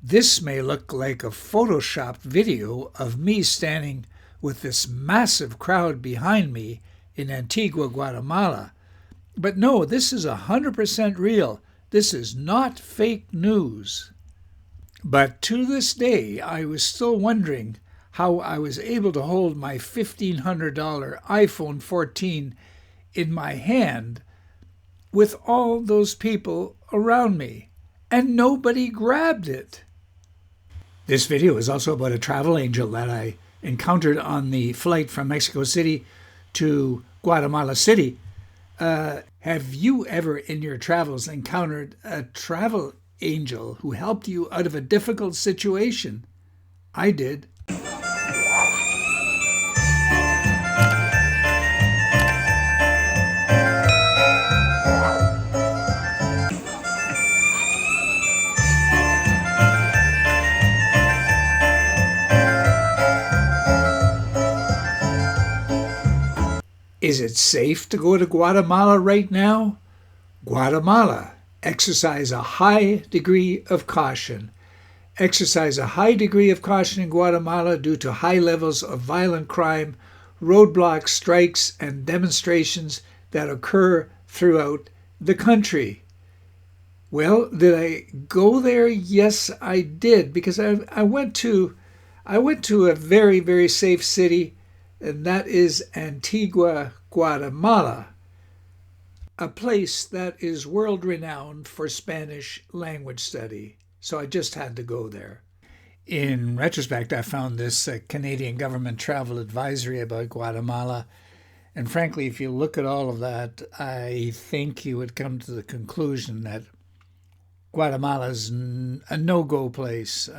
This may look like a photoshopped video of me standing with this massive crowd behind me in Antigua, Guatemala. But no, this is 100% real. This is not fake news. But to this day, I was still wondering how I was able to hold my $1,500 iPhone 14 in my hand with all those people around me, and nobody grabbed it. This video is also about a travel angel that I encountered on the flight from Mexico City to Guatemala City. Have you ever in your travels encountered a travel angel who helped you out of a difficult situation? I did. Is it safe to go to Guatemala right now? Guatemala, exercise a high degree of caution. Exercise a high degree of caution in Guatemala due to high levels of violent crime, roadblocks, strikes, and demonstrations that occur throughout the country. Well, did I go there? Yes, I did, because I went to a very, very safe city, and that is Antigua, Guatemala, a place that is world-renowned for Spanish language study. So I just had to go there. In retrospect, I found this Canadian government travel advisory about Guatemala, and frankly, if you look at all of that, I think you would come to the conclusion that Guatemala is a no-go place,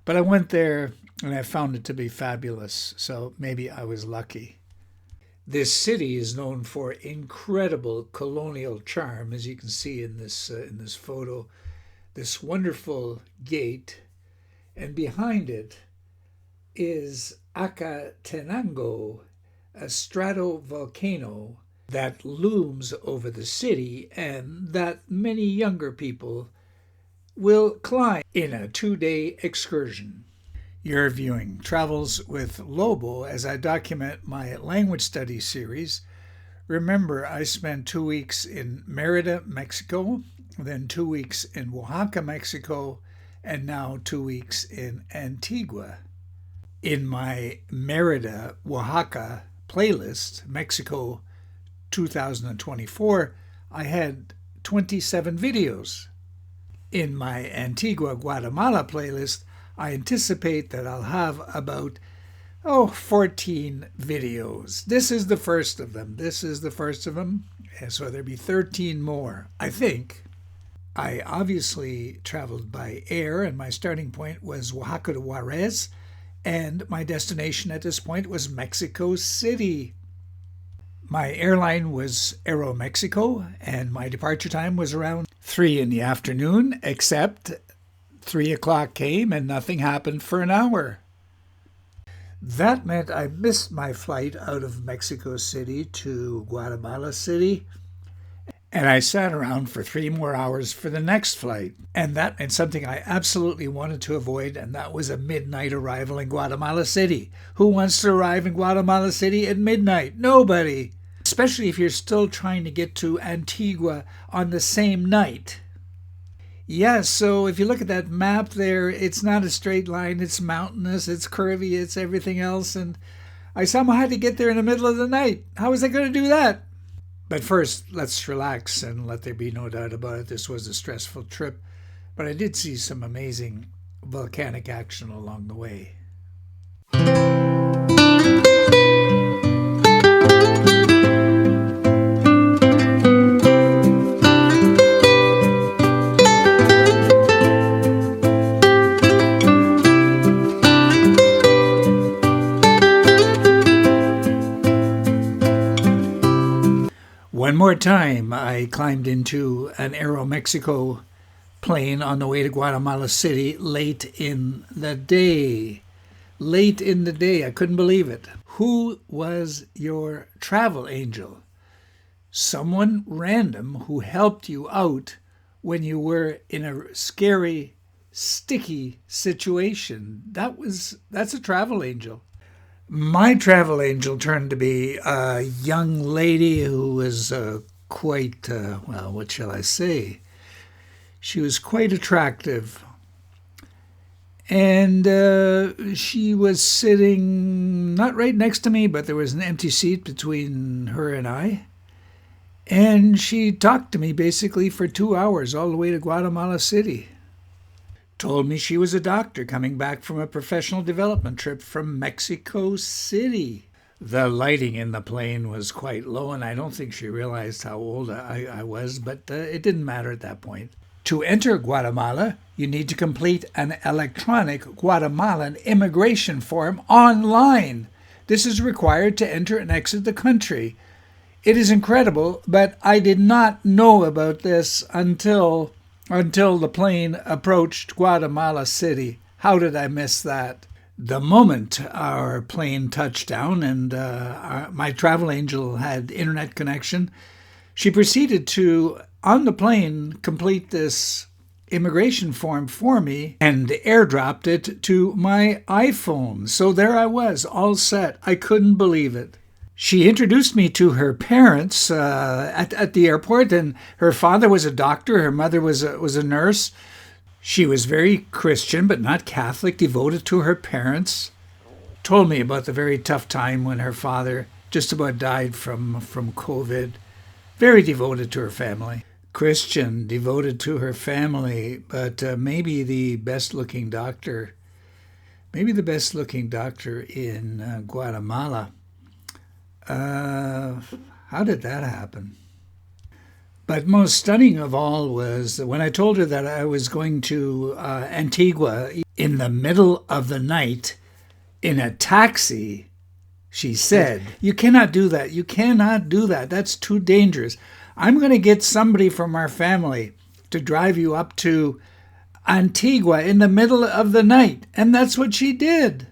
But I went there and I found it to be fabulous, so maybe I was lucky. This city is known for incredible colonial charm, as you can see in this photo. This wonderful gate, and behind it is Acatenango, a stratovolcano that looms over the city and that many younger people will climb in a 2-day excursion. You're viewing Travels with Lobo as I document my language study series. Remember, I spent 2 weeks in Merida, Mexico, then 2 weeks in Oaxaca, Mexico, and now 2 weeks in Antigua. In my Merida, Oaxaca playlist, Mexico 2024, I had 27 videos. In my Antigua, Guatemala playlist, I anticipate that I'll have about 14 videos. This is the first of them. And so there'll be 13 more, I think. I obviously traveled by air, and my starting point was Oaxaca to Juarez, and my destination at this point was Mexico City. My airline was Aeromexico, and my departure time was around 3 in the afternoon, except 3 o'clock came and nothing happened for an hour. That meant I missed my flight out of Mexico City to Guatemala City, and I sat around for 3 more hours for the next flight. And that meant something I absolutely wanted to avoid, and that was a midnight arrival in Guatemala City. Who wants to arrive in Guatemala City at midnight? Nobody. Especially if you're still trying to get to Antigua on the same night. Yes, so if you look at that map there, it's not a straight line, it's mountainous, it's curvy, it's everything else, and I somehow had to get there in the middle of the night. How was I going to do that? But first, let's relax and let there be no doubt about it. This was a stressful trip, but I did see some amazing volcanic action along the way. One more time, I climbed into an Aeromexico plane on the way to Guatemala City late in the day. Late in the day. I couldn't believe it. Who was your travel angel? Someone random who helped you out when you were in a scary, sticky situation. That's a travel angel. My travel angel turned to be a young lady who was quite, well, what shall I say? She was quite attractive. And she was sitting not right next to me, but there was an empty seat between her and I. And she talked to me basically for 2 hours all the way to Guatemala City. Told me she was a doctor coming back from a professional development trip from Mexico City. The lighting in the plane was quite low, and I don't think she realized how old I was, but it didn't matter at that point. To enter Guatemala, you need to complete an electronic Guatemalan immigration form online. This is required to enter and exit the country. It is incredible, but I did not know about this until the plane approached Guatemala City. How did I miss that? The moment our plane touched down and my travel angel had internet connection, she proceeded to, on the plane, complete this immigration form for me and airdropped it to my iPhone. So there I was, all set. I couldn't believe it. She introduced me to her parents at the airport, and her father was a doctor, her mother was a nurse. She was very Christian, but not Catholic, devoted to her parents. Told me about the very tough time when her father just about died from COVID. Very devoted to her family. Christian, devoted to her family, but maybe the best-looking doctor in Guatemala. How did that happen? But most stunning of all was when I told her that I was going to Antigua in the middle of the night in a taxi. She said, "You cannot do that. You cannot do that. That's too dangerous. I'm going to get somebody from our family to drive you up to Antigua in the middle of the night." And that's what she did.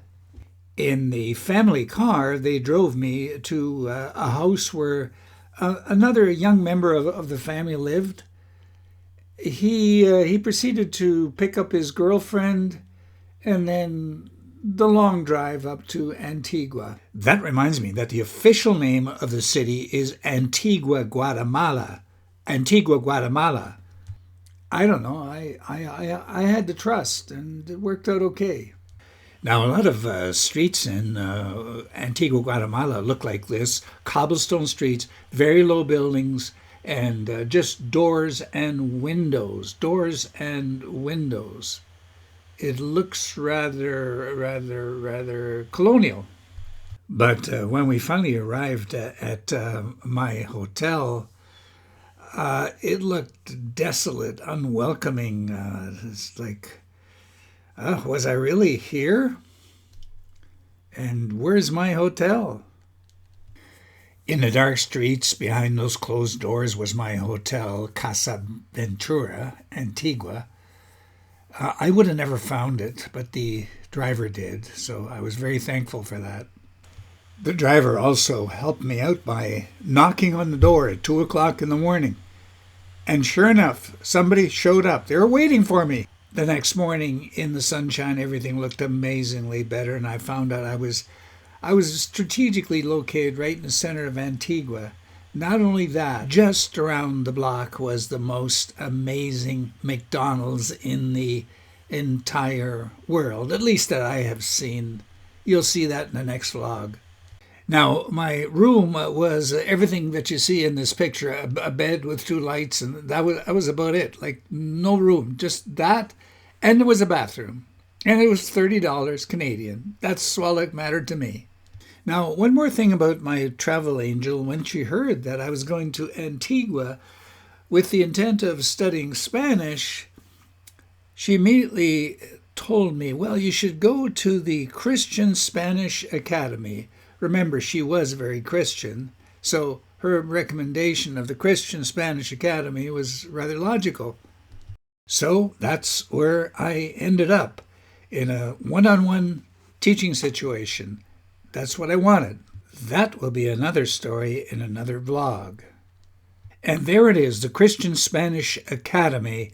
In the family car, they drove me to a house where another young member of the family lived. He proceeded to pick up his girlfriend, and then the long drive up to Antigua. That reminds me that the official name of the city is Antigua, Guatemala. Antigua, Guatemala. I don't know. I had to trust, and it worked out okay. Now, a lot of streets in Antigua, Guatemala look like this. Cobblestone streets, very low buildings, and just doors and windows. Doors and windows. It looks rather colonial. But when we finally arrived at my hotel, it looked desolate, unwelcoming. It's like, was I really here? And where's my hotel? In the dark streets behind those closed doors was my hotel, Casa, Ventura, Antigua. I would have never found it, but the driver did, so I was very thankful for that. The driver also helped me out by knocking on the door at 2 o'clock in the morning. And sure enough, somebody showed up. They were waiting for me. The next morning, in the sunshine, everything looked amazingly better, and I found out I was strategically located right in the center of Antigua. Not only that, just around the block was the most amazing McDonald's in the entire world, at least that I have seen. You'll see that in the next vlog. Now, my room was everything that you see in this picture, a bed with 2 lights, and that was about it. Like, no room, just that, and there was a bathroom. And it was $30 Canadian. That's all that mattered to me. Now, one more thing about my travel angel. When she heard that I was going to Antigua with the intent of studying Spanish, she immediately told me, well, you should go to the Christian Spanish Academy. Remember, she was very Christian, so her recommendation of the Christian Spanish Academy was rather logical. So that's where I ended up, in a one-on-one teaching situation. That's what I wanted. That will be another story in another vlog. And there it is, the Christian Spanish Academy.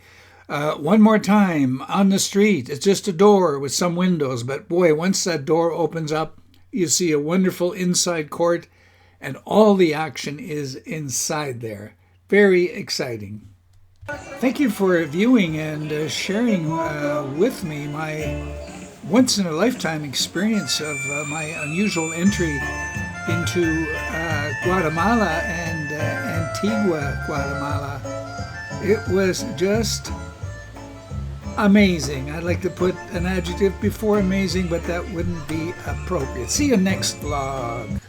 One more time, on the street. It's just a door with some windows, but boy, once that door opens up, you see a wonderful inside court, and all the action is inside there. Very exciting. Thank you for viewing and sharing with me my once-in-a-lifetime experience of my unusual entry into Guatemala and Antigua, Guatemala. It was just amazing. I'd like to put an adjective before amazing, but that wouldn't be appropriate. See you next vlog.